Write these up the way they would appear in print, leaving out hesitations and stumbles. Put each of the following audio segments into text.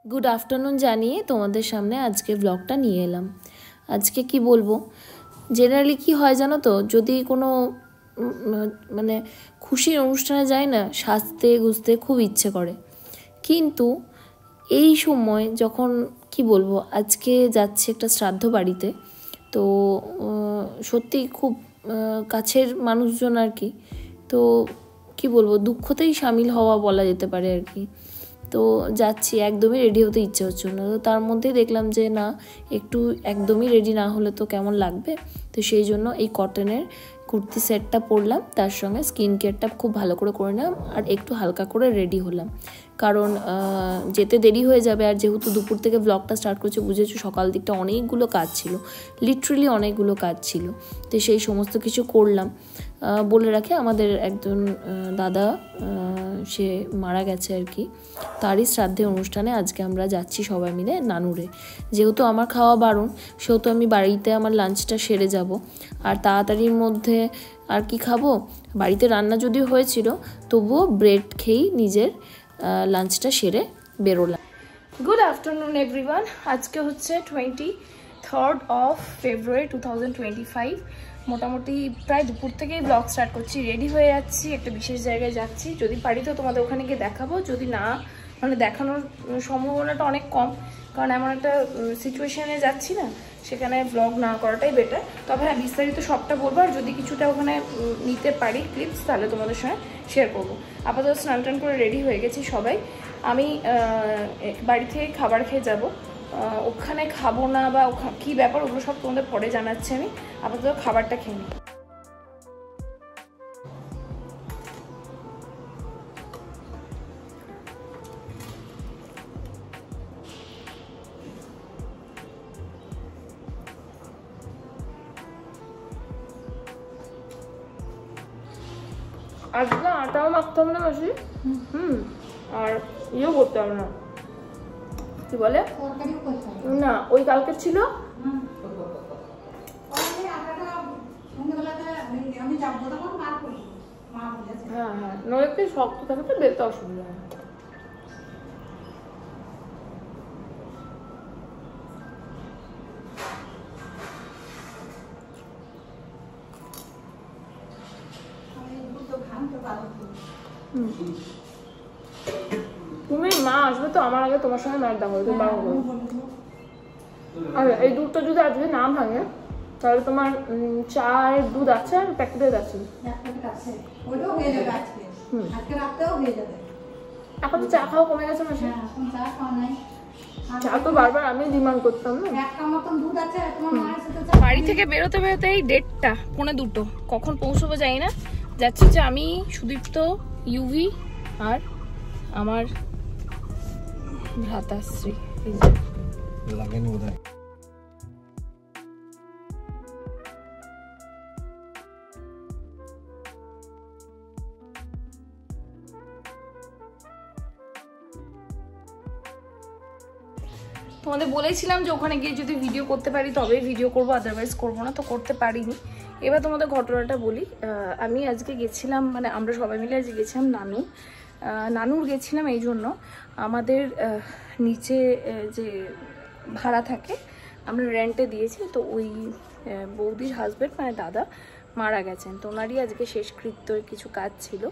Good afternoon जानिए तुम्हारे सामने आज के ब्लगटा निये एलाम। आज के कि बोलबो जेनारेली कि हय जानो तो जदि कोनो माने खुशिर अनुष्ठाने जाई ना साजते गुजते खूब इচ্ছে करे किन्तु এই সময় যখন কি বলবো আজকে যাচ্ছে একটা শ্রাদ্ধ বাড়িতে তো সত্যি খুব কাছের মানুষজন আর কি তো কি বলবো দুঃখতেই শামিল হওয়া বলা যেতে পারে আর কি। তো যাচ্ছি একদমই রেডি হতে ইচ্ছে হচ্ছে না, তো তার মধ্যেই দেখলাম যে না একটু একদমই রেডি না হলে তো কেমন লাগবে, তো সেই জন্য এই কটনের কুর্তি সেটটা পরলাম, তার সঙ্গে স্কিন কেয়ারটা খুব ভালো করে নিলাম আর একটু হালকা করে রেডি হলাম কারণ যেতে দেরি হয়ে যাবে। আর যেহেতু দুপুর থেকে ব্লগটা স্টার্ট করছে বুঝেছো সকাল দিকটা অনেকগুলো কাজ ছিল, লিটারালি অনেকগুলো কাজ ছিল, তো সেই সমস্ত কিছু করলাম। বলে রাখে আমাদের একজন দাদা সে মারা গেছে আর কি, তারই শ্রাদ্ধের অনুষ্ঠানে আজকে আমরা যাচ্ছি সবাই মিলে নানুরে। যেহেতু আমার খাওয়া বারণ সেহেতু আমি বাড়িতে আমার লাঞ্চটা সেরে যাব আর তাড়াতাড়ির মধ্যে আর কি খাবো, বাড়িতে রান্না যদিও হয়েছিল তবুও ব্রেড খেয়েই নিজের লাঞ্চটা সেরে বেরোলাম। Good afternoon everyone. আজকে হচ্ছে 23rd অফ ফেব্রুয়ারি 2025। মোটামুটি প্রায় দুপুর থেকেই ব্লগ স্টার্ট করছি, রেডি হয়ে যাচ্ছি, একটা বিশেষ জায়গায় যাচ্ছি। যদি পারি তো তোমাদের ওখানে গিয়ে দেখাবো, যদি না মানে দেখানোর সম্ভাবনাটা অনেক কম কারণ এমন একটা সিচুয়েশানে যাচ্ছি না সেখানে ব্লগ না করাটাই বেটার। তবে হ্যাঁ বিস্তারিত সবটা বলবো আর যদি কিছুটা ওখানে নিতে পারি ক্লিপস তাহলে তোমাদের সঙ্গে শেয়ার করবো। আপাতত স্নান টান করে রেডি হয়ে গেছি সবাই। আমি বাড়ি থেকে খাবার খেয়ে যাব, ওখানে খাবো না বা কী ব্যাপার ওগুলো সব তোমাদের পরে জানাচ্ছি। আমি আপাতত খাবারটা খেয়ে নিই। আজকে আটাও মাখতে হবে না বেশি, আর ইয়েও করতে হবে না, কি বলে না ওই কালকে ছিল হ্যাঁ হ্যাঁ নইলে শক্ত থাকে তো বেরতে অসুবিধা হয়। তুমি মা আসবে তো আমার আগে তোমার সঙ্গে মায়ের দেখা হয়েছে বারো করে। আর এই দুধটা যদি আজকে না ভাঙে তাহলে তোমার চায়ের দুধ আছে আর প্যাকেটের আছে, এখন তো চা খাওয়া কমে গেছে মাসে, চা তো বারবার আমি ডিমান্ড করতাম না। বাড়ি থেকে বেরোতে বেরোতে এই 1:30 পৌনে 2 কখন পৌঁছবো জানি না। যাচ্ছি যে আমি সুদীপ্ত ইউভি আর আমার ভ্রাতাশ্রী। তোমাদের বলেছিলাম যে ওখানে গিয়ে যদি ভিডিও করতে পারি তবেই ভিডিও করবো, আদারওয়াইজ করবো না, তো করতে পারিনি। এবার তোমাদের ঘটনাটা বলি। আমি আজকে গেছিলাম মানে আমরা সবাই মিলে আজকে গেছিলাম নানুর গেছিলাম এই জন্য আমাদের নিচে যে ভাড়া থাকে আমরা রেন্টে দিয়েছি, তো ওই বৌদির হাজব্যান্ড মানে দাদা মারা গেছেন, তো ওনারই আজকে শেষকৃত্যর কিছু কাজ ছিল,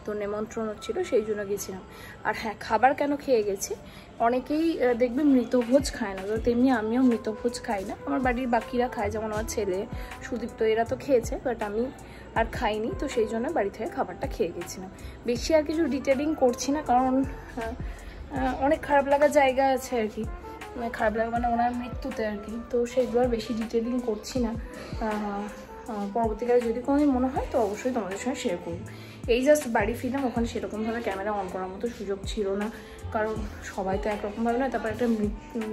তো নেমন্ত্রণ ছিল সেই জন্য গেছিলাম। আর হ্যাঁ খাবার কেন খেয়ে গেছি, অনেকেই দেখবে মৃতভোজ খায় না, তো তেমনি আমিও মৃতভোজ খাই না, আমার বাড়ির বাকিরা খায়, যেমন আমার ছেলে সুদীপ্ত এরা তো খেয়েছে বাট আমি আর খাইনি, তো সেই জন্য বাড়ি থেকে খাবারটা খেয়ে গেছিলাম। বেশি আর কিছু ডিটেলিং করছি না কারণ অনেক খারাপ লাগা জায়গা আছে আর কি, খারাপ লাগা মানে ওনার মৃত্যুতে আর কি, তো সেইগুলো আর বেশি ডিটেলিং করছি না। পরবর্তীকালে যদি কোনোদিন মনে হয় তো অবশ্যই তোমাদের সঙ্গে শেয়ার করব। এই জাস্ট বাড়ি ফিরলাম, ওখানে সেরকমভাবে ক্যামেরা অন করার মতো সুযোগ ছিল না কারণ সবাই তো একরকমভাবে নয়, তারপর একটা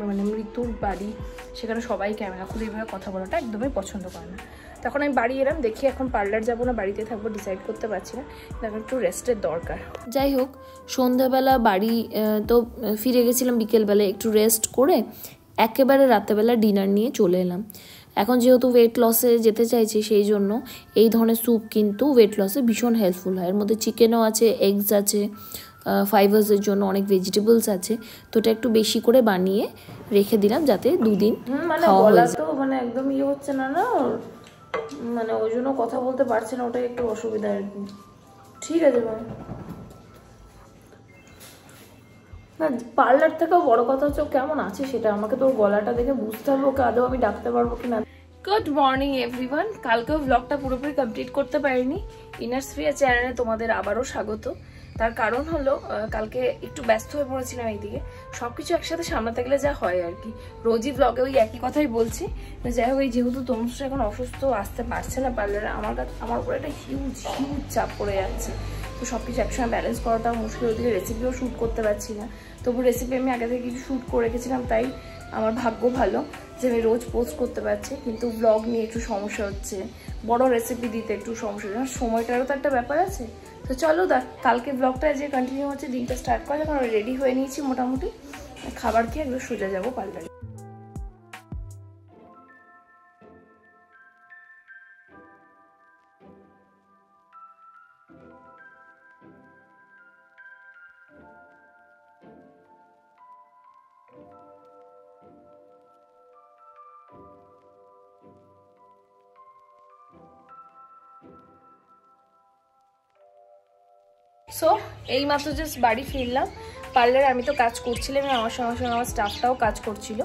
মানে মৃত্যুর বাড়ি, সেখানে সবাই ক্যামেরা খুলে এইভাবে কথা বলাটা একদমই পছন্দ করে না। তখন আমি বাড়ি এলাম, দেখি এখন পার্লার যাবো না বাড়িতে থাকবো ডিসাইড করতে পারছি না, এখন একটু রেস্টের দরকার। যাই হোক সন্ধ্যাবেলা বাড়ি তো ফিরে গেছিলাম, বিকেলবেলা একটু রেস্ট করে একেবারে রাতেবেলা ডিনার নিয়ে চলে এলাম। এখন যেহেতু ওয়েট লসে যেতে চাইছি সেই জন্য এই ধরনের স্যুপ কিন্তু ওয়েট লসে ভীষণ হেল্পফুল হয়। এর মধ্যে চিকেনও আছে, এগস আছে, ফাইবার্সের জন্য অনেক ভেজিটেবলস আছে, তো এটা একটু বেশি করে বানিয়ে রেখে দিলাম যাতে 2 দিন মানে গলা তো মানে একদম ইয়ে হচ্ছে না না, মানে ওই জন্য কথা বলতে পারছি না, ওটাই একটু অসুবিধা আর কি। ঠিক আছে ভাই, না পার্লার থেকেও বড় কথা হচ্ছে কেমন আছে সেটা আমাকে তোর গলাটা দেখে বুঝতে হবে ওকে আদৌ আমি ডাকতে পারবো কিনা। গুড মর্নিং এভরিওয়ান, কালকেও ব্লগটা পুরোপুরি কমপ্লিট করতে পারিনি। ইনার স্ফিয়ার চ্যানেলে তোমাদের আবারও স্বাগত। তার কারণ হলো কালকে একটু ব্যস্ত হয়ে পড়েছিলাম এইদিকে, সবকিছু একসাথে সামলাতে গেলে যা হয় আর কি। রোজই ব্লগে ওই একই কথাই বলছি। যাই হোক, এই যেহেতু তনুশ্রী এখন অসুস্থ, আসতে পারছে না পার্লারে, আমার উপরে একটা হিউজ চাপ পড়ে যাচ্ছে। তো সব কিছু একসঙ্গে ব্যালেন্স করাটাও মুশকিল, ওদিকে রেসিপিও শ্যুট করতে পারছি না। তবু রেসিপি আমি আগে থেকে কিছু শ্যুট করে রেখেছিলাম, তাই আমার ভাগ্য ভালো যে আমি রোজ পোস্ট করতে পারছি। কিন্তু ব্লগ নিয়ে একটু সমস্যা হচ্ছে, বড় রেসিপি দিতে একটু সমস্যা হচ্ছে, সময়টারও তো একটা ব্যাপার আছে। তো চলো কালকে ব্লগটা যে কন্টিনিউ হচ্ছে, দিনটা স্টার্ট করা যাক। আমরা রেডি হয়ে নিয়েছি মোটামুটি, খাবার খেয়ে একদম সোজা যাবো পার্লারে। সো এইমাত্র জাস্ট বাড়ি ফিরলাম। পার্লারে আমি তো কাজ করছিলাম, আমার সঙ্গে সঙ্গে আমার স্টাফটাও কাজ করছিল।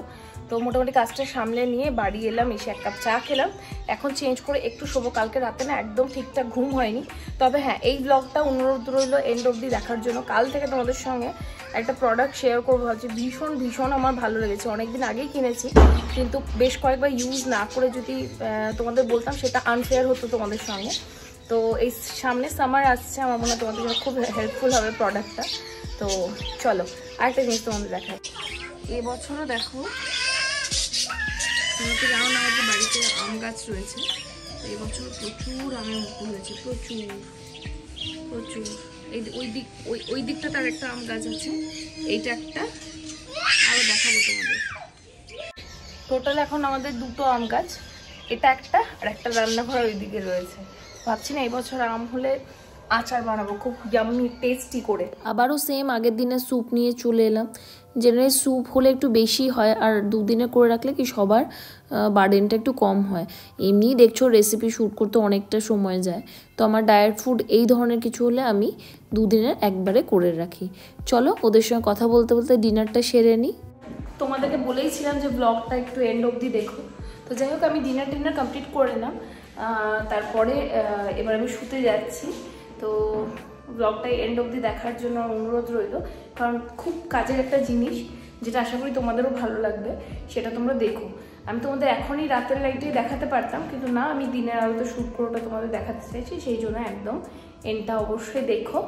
তো মোটামুটি কাজটা সামলে নিয়ে বাড়ি এলাম, এসে 1 কাপ চা খেলাম। এখন চেঞ্জ করে একটু শোবো। কালকে রাতে না একদম ঠিকঠাক ঘুম হয়নি। তবে হ্যাঁ, এই ব্লগটা অনুরোধ রইল এন্ড অবধি দেখার জন্য। কাল থেকে তোমাদের সঙ্গে একটা প্রোডাক্ট শেয়ার করবো ভাবছি, ভীষণ আমার ভালো লেগেছে। অনেকদিন আগেই কিনেছি, কিন্তু বেশ কয়েকবার ইউজ না করে যদি তোমাদের বলতাম সেটা আনফেয়ার হতো তোমাদের সঙ্গে। তো এই সামনে সামার আসছে, আমার মনে হয় তোমাদের জন্য খুব হেল্পফুল হবে প্রোডাক্টটা। তো চলো আরেকটা জিনিস তোমাদের দেখাই। এবছরও দেখো, তোমরা তো জানো না যে বাড়িতে আম গাছ রয়েছে, এবছর প্রচুর আমের মুকুল হয়েছে, প্রচুর। এই ওই দিকটা তার একটা আম গাছ আছে, এইটা একটা, আরও দেখাবো তোমাদের। টোটাল এখন আমাদের 2টো আম গাছ, এটা একটা আর একটা রান্নাঘর ওই দিকে রয়েছে। ভাবছি না এবছর আম হলে আচার বানাবো খুব ইয়াম্মি টেস্টি করে। আবারও সেম আগের দিনের স্যুপ নিয়ে চলে এলাম। জেনারেলি স্যুপ হলে একটু বেশি হয়, আর 2 দিনে করে রাখলে কি সবার বার্ডেনটা একটু কম হয়। এমনিই দেখছো রেসিপি শ্যুট করতে অনেকটা সময় যায়, তো আমার ডায়েট ফুড এই ধরনের কিছু হলে আমি 2 দিনের একবারে করে রাখি। চলো ওদের সঙ্গে কথা বলতে বলতে ডিনারটা সেরে নিই। তোমাদেরকে বলেইছিলাম যে ব্লগটা একটু এন্ড অবধি দেখো। তো যাই হোক, আমি ডিনার কমপ্লিট করে নিলাম। তারপরে এবার আমি শুতে যাচ্ছি। তো ব্লগটাই এন্ড অবধি দেখার জন্য অনুরোধ রইল, কারণ খুব কাজের একটা জিনিস যেটা আশা করি তোমাদেরও ভালো লাগবে, সেটা তোমরা দেখো। আমি তোমাদের এখনই রাতের লাইটেই দেখাতে পারতাম, কিন্তু না, আমি দিনের আলোতে শ্যুট করেটা তোমাদের দেখাতে চাইছি, সেই জন্য একদম এন্ডটা অবশ্যই দেখো।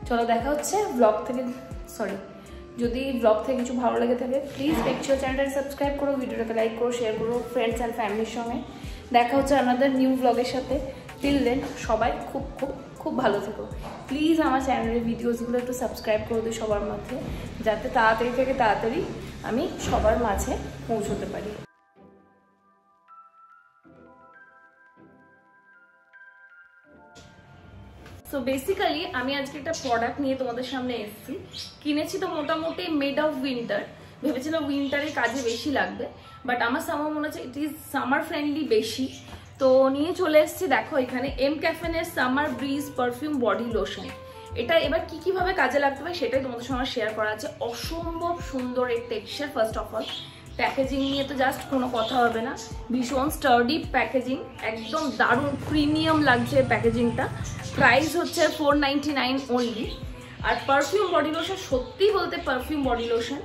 চলো দেখা হচ্ছে ব্লগ থেকে। যদি ব্লগ থেকে কিছু ভালো লেগে থাকে প্লিজ মেকশিওর চ্যানেলটা সাবস্ক্রাইব করো, ভিডিওটাকে লাইক করো, শেয়ার করো ফ্রেন্ডস অ্যান্ড ফ্যামিলির সঙ্গে। দেখা হচ্ছে আমাদের নিউ ব্লগের সাথে। টিল দেন সবাই খুব খুব খুব ভালো থেকো। প্লিজ আমার চ্যানেলের ভিডিওসগুলো একটু সাবস্ক্রাইব করে দিই সবার মধ্যে, যাতে তাড়াতাড়ি থেকে তাড়াতাড়ি আমি সবার মাঝে পৌঁছতে পারি। সো বেসিক্যালি আমি আজকে একটা প্রোডাক্ট নিয়ে তোমাদের সামনে এসেছি। কিনেছি তো মোটামুটি মেড অফ উইন্টার, ভেবেছিলাম উইন্টারে কাজে বেশি লাগবে, বাট আমার সামার মনে হচ্ছে ইট ইজ সামার ফ্রেন্ডলি বেশি। তো নিয়ে চলে এসেছি, দেখো এখানে এম ক্যাফেনের summer bridge perfume body lotion. এটা এবার কিভাবে কাজে লাগতে পারে সেটাই তোমাদের সঙ্গে শেয়ার করা আছে। অসম্ভব সুন্দর এর texture. First of all packaging নিয়ে তো জাস্ট কোনো কথা হবে না, ভীষণ স্টার্ডি প্যাকেজিং, একদম দারুণ প্রিমিয়াম লাগছে প্যাকেজিংটা। প্রাইস হচ্ছে 499 অনলি। আর পারফিউম বডি লোশন, সত্যি বলতে পারফিউম বডি লোশন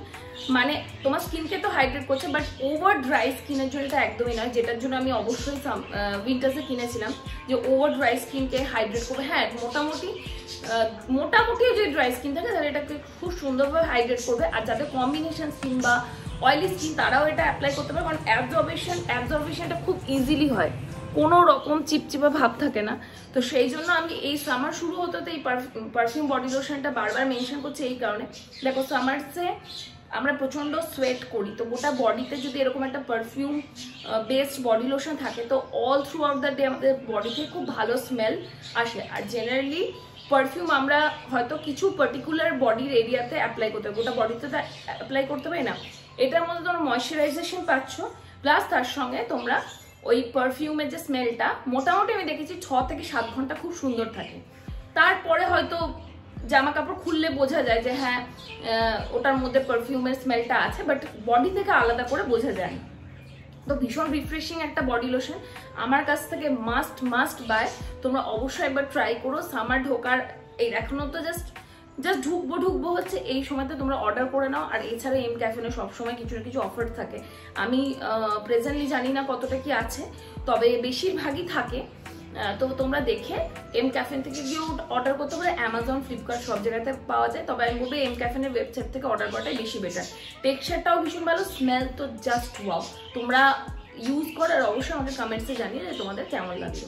মানে তোমার স্কিনকে তো হাইড্রেট করছে, বাট ওভার ড্রাই স্কিনের জন্য এটা একদমই নয়, যেটার জন্য আমি অবশ্যই উইন্টার্সে কিনেছিলাম, যে ওভার ড্রাই স্কিনকে হাইড্রেট করবে। হ্যাঁ, মোটামুটিও যদি ড্রাই স্কিন থাকে তাহলে এটাকে খুব সুন্দরভাবে হাইড্রেট করবে। আর যাদের কম্বিনেশন স্কিন বা অয়েলি স্কিন তারাও এটা অ্যাপ্লাই করতে পারে, কারণ অ্যাবজর্বেশনটা খুব ইজিলি হয়, কোনো রকম চিপচিপা ভাব থাকে না। তো সেই জন্য আমি এই সামার শুরু হতে এই পারফিউম বডি লোশনটা বারবার মেনশন করছি এই কারণে। দেখো সামারসে আমরা প্রচণ্ড সোয়েট করি, তো গোটা বডিতে যদি এরকম একটা পারফিউম বেসড বডি লোশন থাকে তো all through out the day আমাদের বডিতে খুব ভালো স্মেল আসে। আর জেনারেলি পারফিউম আমরা হয়তো কিছু পার্টিকুলার বডির এরিয়াতে অ্যাপ্লাই করতে হবে, গোটা বডিতে তো অ্যাপ্লাই করতে পারি না। এটার মধ্যে তোমরা ময়শ্চারাইজেশন পাচ্ছ, প্লাস তার সঙ্গে তোমরা ওই পারফিউমের যে স্মেলটা মোটামুটি আমি দেখেছি 6 থেকে 7 ঘন্টা খুব সুন্দর থাকে। তারপরে হয়তো জামা কাপড় খুললে বোঝা যায় যে হ্যাঁ ওটার মধ্যে পারফিউমের স্মেলটা আছে, বাট বডি থেকে আলাদা করে বোঝা যায় না। তো ভীষণ রিফ্রেশিং একটা বডি লোশন, আমার কাছ থেকে মাস্ট বাই। তোমরা অবশ্যই একবার ট্রাই করো। সামার ঢোকার এই এখনো তো জাস্ট ঢুকবো হচ্ছে, এই সময়তে তোমরা অর্ডার করে নাও। আর এছাড়া এম ক্যাফেনে সবসময় কিছু না কিছু অফার থাকে, আমি প্রেজেন্টলি জানি না কতটা কি আছে, তবে বেশিরভাগই থাকে। তো তোমরা দেখে এম ক্যাফেন থেকে গিয়েও অর্ডার করতে পারো, অ্যামাজন, ফ্লিপকার্ট সব জায়গাতে পাওয়া যায়। তবে আমি বলবো এম ক্যাফেনের ওয়েবসাইট থেকে অর্ডার করাটাই বেশি বেটার। টেক্সচারটাও ভীষণ ভালো, স্মেল তো জাস্ট ওয়াও। তোমরা ইউজ করো আর অবশ্যই আমাকে কমেন্টসে জানিয়ে যে তোমাদের কেমন লাগে।